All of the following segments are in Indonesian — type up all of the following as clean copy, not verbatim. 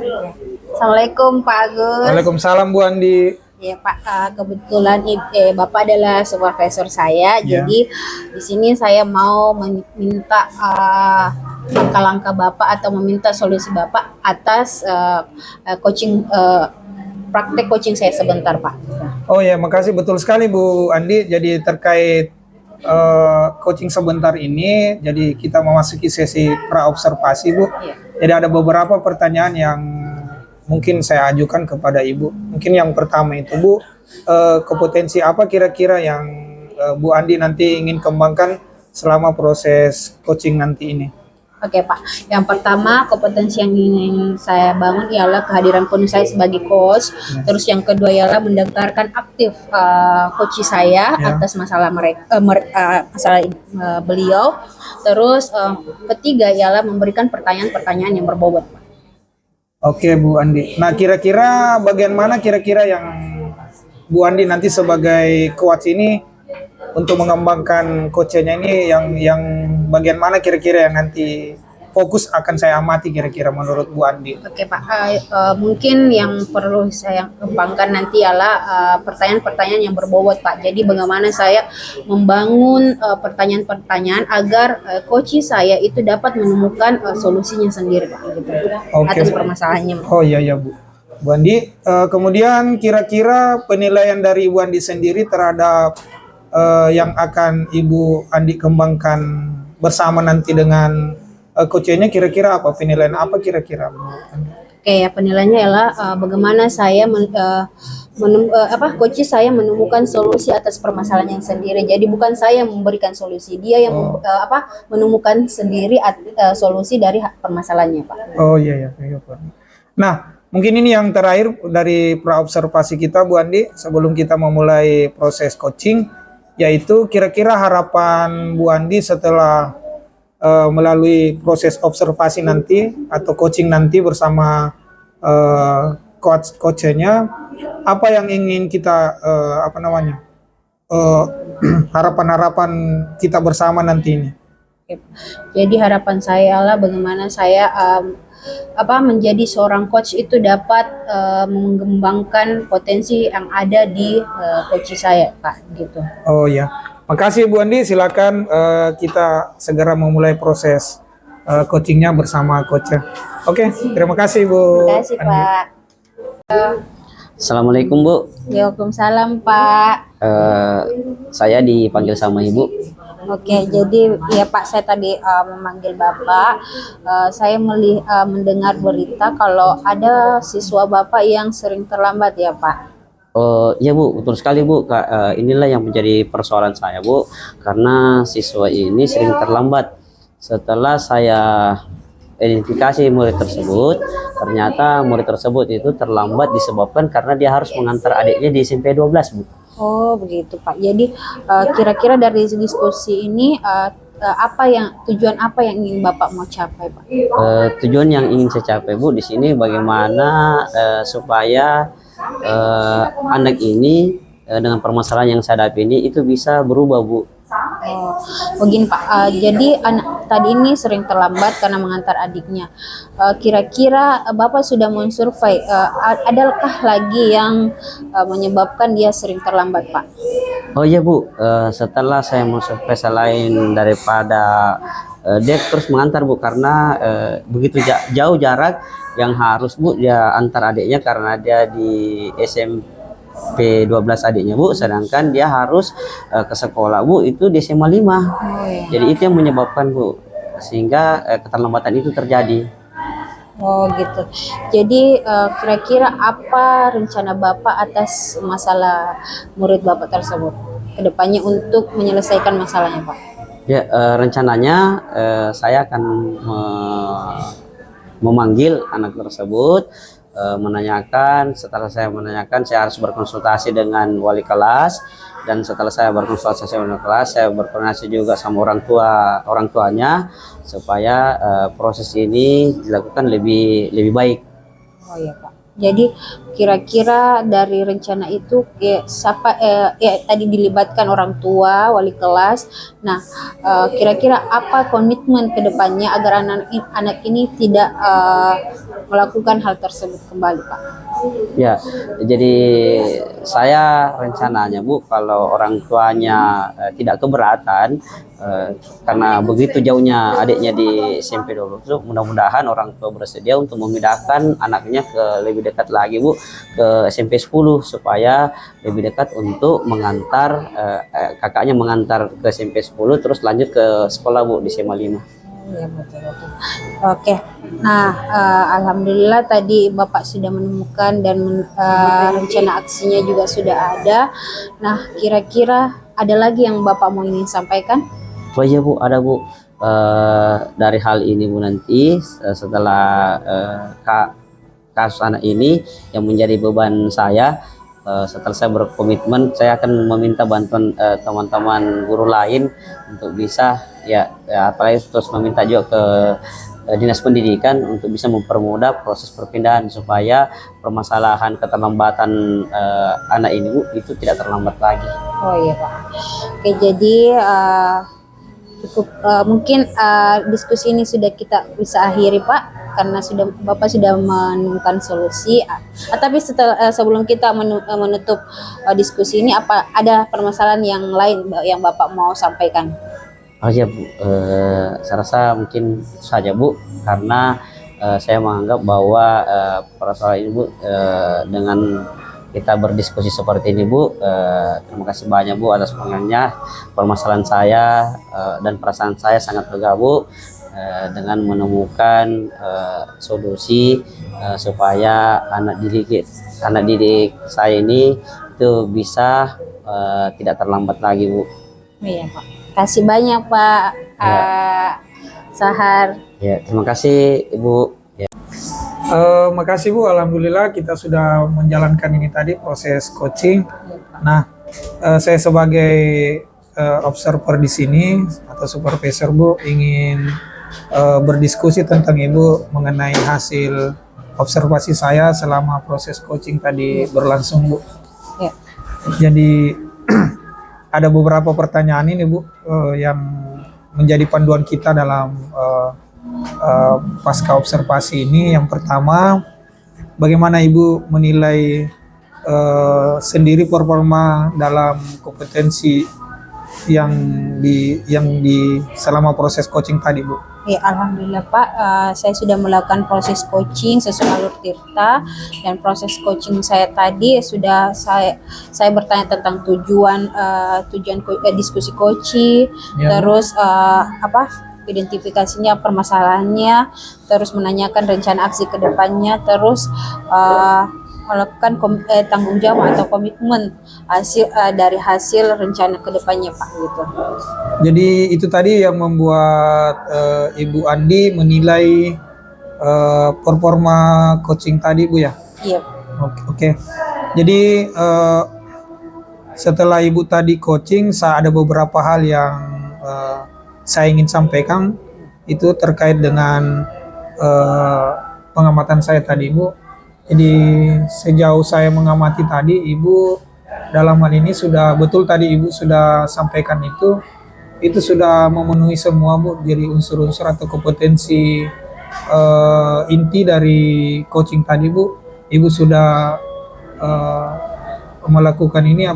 Assalamualaikum Pak Agus. Waalaikumsalam Bu Andi. Ya Pak, kebetulan Bapak adalah supervisor saya. Ya. Jadi di sini saya mau meminta langkah-langkah Bapak atau meminta solusi Bapak atas coaching praktek coaching saya sebentar Pak. Oh ya, makasih betul sekali Bu Andi. Jadi terkait coaching sebentar ini, jadi kita memasuki sesi pra-observasi Bu. Ya. Jadi ada beberapa pertanyaan yang mungkin saya ajukan kepada Ibu. Mungkin yang pertama itu Bu, kompetensi apa kira-kira yang Bu Andi nanti ingin kembangkan selama proses coaching nanti ini? Oke Pak, yang pertama kompetensi yang ingin saya bangun ialah kehadiran penuh saya sebagai coach. Terus yang kedua ialah mendaftarkan aktif coach saya atas masalah beliau. Terus ketiga ialah memberikan pertanyaan-pertanyaan yang berbobot Pak. Oke Bu Andi. Nah kira-kira bagian mana kira-kira yang Bu Andi nanti sebagai coach ini untuk mengembangkan coachnya ini yang bagian mana kira-kira yang nanti fokus akan saya amati kira-kira menurut Bu Andi? Oke Pak, mungkin yang perlu saya kembangkan nanti ialah pertanyaan-pertanyaan yang berbobot Pak. Jadi bagaimana saya membangun pertanyaan-pertanyaan agar coach saya itu dapat menemukan solusinya sendiri Pak, gitu. Atas permasalahannya. Oh iya Bu. Bu Andi, kemudian kira-kira penilaian dari Bu Andi sendiri terhadap yang akan Ibu Andi kembangkan bersama nanti dengan coachnya kira-kira apa? Penilaian apa kira-kira Bu Andi? Oke ya, penilaiannya adalah bagaimana saya coach saya menemukan solusi atas permasalahan yang sendiri. Jadi bukan saya memberikan solusi, dia yang menemukan sendiri solusi dari permasalahannya Pak. Oh iya Pak. Nah, mungkin ini yang terakhir dari pra-observasi kita Bu Andi sebelum kita memulai proses coaching, yaitu kira-kira harapan Bu Andi setelah melalui proses observasi nanti atau coaching nanti bersama coachnya, apa yang ingin kita harapan-harapan kita bersama nanti ini. Jadi harapan saya adalah bagaimana saya menjadi seorang coach itu dapat mengembangkan potensi yang ada di coach saya Pak, gitu. Oh ya, makasih Bu Andi. Silakan kita segera memulai proses coachingnya bersama coachnya. Oke, terima kasih Bu. Terima kasih Andi. Pak. Assalamualaikum Bu. Waalaikumsalam Pak. Saya dipanggil sama Ibu. Oke, jadi ya Pak, saya tadi memanggil Bapak. Saya mendengar berita kalau ada siswa Bapak yang sering terlambat ya Pak. Ya Bu, betul sekali Bu. Inilah yang menjadi persoalan saya Bu, karena siswa ini sering terlambat. Setelah saya identifikasi murid tersebut, ternyata murid tersebut itu terlambat disebabkan karena dia harus mengantar adiknya di SMP 12 Bu. Oh begitu Pak. Jadi kira-kira dari diskusi ini tujuan apa yang ingin Bapak mau capai Pak? Tujuan yang ingin saya capai Bu di sini bagaimana supaya anak ini dengan permasalahan yang saya hadapi ini itu bisa berubah Bu. Begini Pak, jadi anak tadi ini sering terlambat karena mengantar adiknya. Kira-kira Bapak sudah mensurvei, adakah lagi yang menyebabkan dia sering terlambat Pak? Oh iya Bu, setelah saya mensurvei selain daripada dia terus mengantar Bu, karena begitu jauh jarak yang harus Bu dia antar adiknya karena dia di SMP 12 adiknya Bu, sedangkan dia harus ke sekolah Bu itu di SMA 5. Jadi itu yang menyebabkan Bu, sehingga keterlambatan itu terjadi. Oh gitu. Jadi kira-kira apa rencana Bapak atas masalah murid Bapak tersebut kedepannya untuk menyelesaikan masalahnya Pak? Ya, rencananya saya akan memanggil anak tersebut, menanyakan. Setelah saya menanyakan, saya harus berkonsultasi dengan wali kelas, dan setelah saya berkonsultasi dengan wali kelas, saya berkoordinasi juga sama orang tuanya supaya proses ini dilakukan lebih baik. Oh iya Pak. Jadi kira-kira dari rencana itu siapa tadi dilibatkan orang tua, wali kelas. Nah, kira-kira apa komitmen ke depannya agar anak ini tidak melakukan hal tersebut kembali, Pak? Ya, jadi saya rencananya Bu, kalau orang tuanya tidak keberatan karena begitu jauhnya adiknya di SMP dulu, tuh mudah-mudahan orang tua bersedia untuk memindahkan anaknya ke lebih dekat lagi Bu, ke SMP 10 supaya lebih dekat untuk mengantar kakaknya mengantar ke SMP 10 terus lanjut ke sekolah Bu di SMA 5. Iya, betul. Oke. Nah, alhamdulillah tadi Bapak sudah menemukan dan rencana aksinya juga sudah ada. Nah, kira-kira ada lagi yang Bapak mau ingin sampaikan? Oh iya Bu, ada Bu. Dari hal ini Bu, nanti setelah kasus anak ini yang menjadi beban saya, setelah saya berkomitmen, saya akan meminta bantuan teman-teman guru lain untuk bisa apalagi terus meminta juga ke dinas pendidikan untuk bisa mempermudah proses perpindahan supaya permasalahan keterlambatan anak ini Bu itu tidak terlambat lagi. Oh iya Pak. Oke, jadi cukup mungkin diskusi ini sudah kita bisa akhiri Pak, karena Bapak sudah menemukan solusi. Tapi sebelum kita menutup diskusi ini, apa ada permasalahan yang lain yang Bapak mau sampaikan? Oh ya Bu, saya rasa mungkin itu saja Bu, karena saya menganggap bahwa persoalan ini Bu, dengan kita berdiskusi seperti ini Bu, terima kasih banyak Bu atas pengertiannya. Permasalahan saya dan perasaan saya sangat lega Bu, dengan menemukan solusi supaya anak didik saya ini itu bisa tidak terlambat lagi Bu. Iya Pak. Kasih banyak Pak Sahar. Ya, terima kasih Ibu. Makasih Bu, alhamdulillah kita sudah menjalankan ini tadi proses coaching. Nah, saya sebagai observer di sini atau supervisor Bu ingin berdiskusi tentang Ibu mengenai hasil observasi saya selama proses coaching tadi berlangsung Bu. Ya. Jadi ada beberapa pertanyaan ini Bu yang menjadi panduan kita dalam pasca observasi ini. Yang pertama, bagaimana Ibu menilai sendiri performa dalam kompetensi yang di selama proses coaching tadi Bu? Ya, alhamdulillah Pak, saya sudah melakukan proses coaching sesuai alur Tirta, dan proses coaching saya tadi sudah saya bertanya tentang tujuan diskusi coaching, terus identifikasinya, permasalahannya, terus menanyakan rencana aksi ke depannya, terus melakukan tanggung jawab atau komitmen dari hasil rencana ke depannya Pak, gitu. Jadi itu tadi yang membuat Ibu Andi menilai performa coaching tadi Bu ya? Iya. Oke. Jadi setelah Ibu tadi coaching, ada beberapa hal yang saya ingin sampaikan, itu terkait dengan pengamatan saya tadi Bu. Jadi sejauh saya mengamati tadi, Ibu dalam hal ini sudah betul tadi Ibu sudah sampaikan itu sudah memenuhi semua Bu. Jadi unsur-unsur atau kompetensi inti dari coaching tadi Bu. Ibu sudah melakukan ini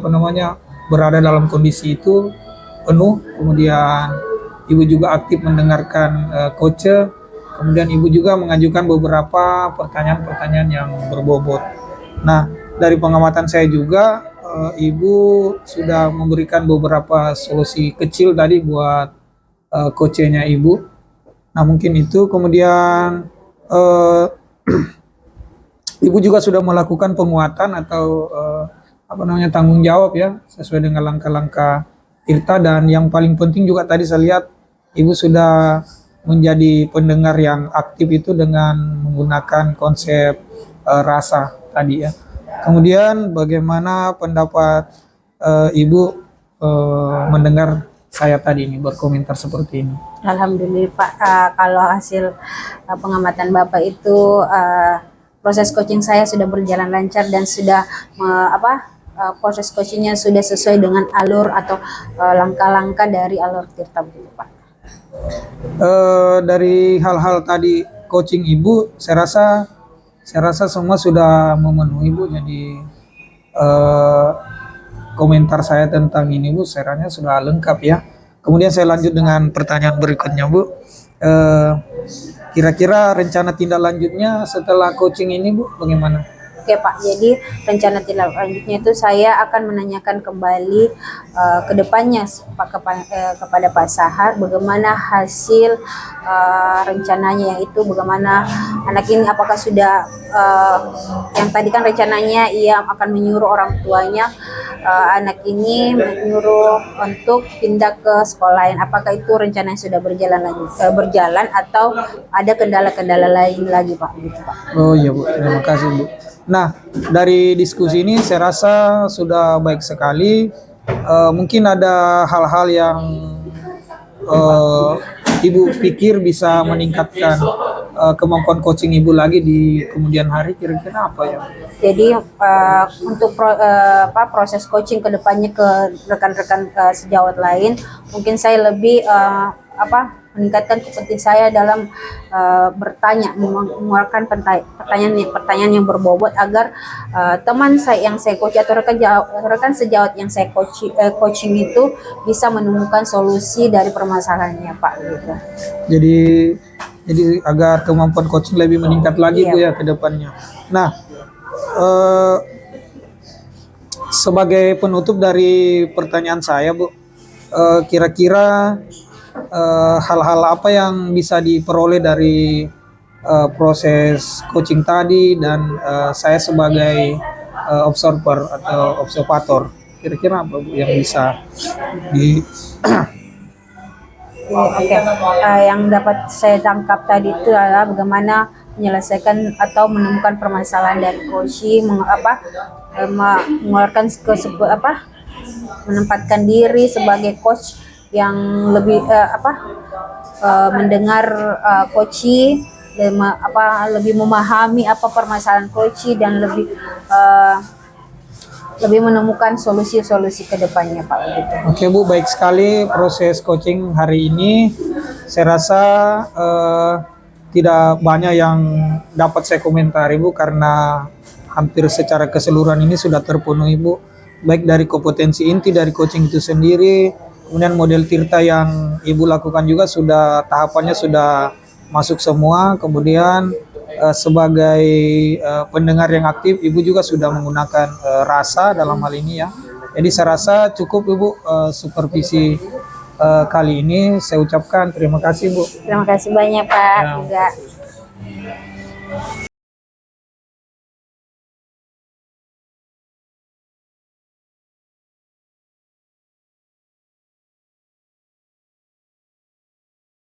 berada dalam kondisi itu penuh. Kemudian Ibu juga aktif mendengarkan coach. Kemudian Ibu juga mengajukan beberapa pertanyaan-pertanyaan yang berbobot. Nah, dari pengamatan saya juga, Ibu sudah memberikan beberapa solusi kecil tadi buat coachnya Ibu. Nah, mungkin itu. Kemudian Ibu juga sudah melakukan penguatan atau tanggung jawab ya, sesuai dengan langkah-langkah Tirta. Dan yang paling penting juga tadi saya lihat Ibu sudah menjadi pendengar yang aktif itu dengan menggunakan konsep rasa tadi ya. Kemudian bagaimana pendapat Ibu mendengar saya tadi ini berkomentar seperti ini? Alhamdulillah Pak, kalau hasil pengamatan Bapak itu proses coaching saya sudah berjalan lancar dan sudah proses coachingnya sudah sesuai dengan alur atau langkah-langkah dari alur Tirta begitu Pak. Dari hal-hal tadi coaching Ibu, saya rasa semua sudah memenuhi Bu. Jadi komentar saya tentang ini Bu, saya rasa sudah lengkap ya. Kemudian saya lanjut dengan pertanyaan berikutnya Bu. Kira-kira rencana tindak lanjutnya setelah coaching ini Bu, bagaimana? Oke Pak, jadi rencana tindak lanjutnya itu saya akan menanyakan kembali ke depannya kepada Pak Sahar bagaimana hasil rencananya, yaitu bagaimana anak ini apakah sudah yang tadi kan rencananya ia akan menyuruh orang tuanya anak ini menyuruh untuk pindah ke sekolah lain, apakah itu rencananya sudah berjalan atau ada kendala-kendala lain lagi Pak gitu Pak. Oh iya Bu, terima kasih Bu. Nah, dari diskusi ini saya rasa sudah baik sekali. Mungkin ada hal-hal yang Ibu pikir bisa meningkatkan kemampuan coaching Ibu lagi di kemudian hari, kira-kira apa ya? Jadi untuk proses coaching ke depannya ke rekan-rekan sejawat lain, mungkin saya lebih meningkatkan kompetensi saya dalam bertanya, mengeluarkan pertanyaan yang berbobot agar teman saya yang saya coach atau rekan sejawat yang saya coaching itu bisa menemukan solusi dari permasalahannya Pak gitu. Jadi agar kemampuan coaching lebih meningkat lagi Bu ya ke depannya. Nah, sebagai penutup dari pertanyaan saya Bu, kira-kira hal-hal apa yang bisa diperoleh dari proses coaching tadi dan saya sebagai observer atau observator, kira-kira apa Bu yang bisa di yang dapat saya tangkap tadi itu adalah bagaimana menyelesaikan atau menemukan permasalahan dari coaching, mengeluarkan menempatkan diri sebagai coach yang lebih mendengar coach, lebih memahami apa permasalahan coach dan lebih menemukan solusi-solusi ke depannya Pak gitu. Oke Bu, baik sekali proses coaching hari ini. Saya rasa tidak banyak yang dapat saya komentari Bu, karena hampir secara keseluruhan ini sudah terpenuhi Bu, baik dari kompetensi inti dari coaching itu sendiri. Kemudian model Tirta yang Ibu lakukan juga sudah tahapannya sudah masuk semua. Kemudian sebagai pendengar yang aktif, Ibu juga sudah menggunakan rasa dalam hal ini ya. Jadi saya rasa cukup Ibu supervisi kali ini. Saya ucapkan terima kasih Bu. Terima kasih banyak Pak juga.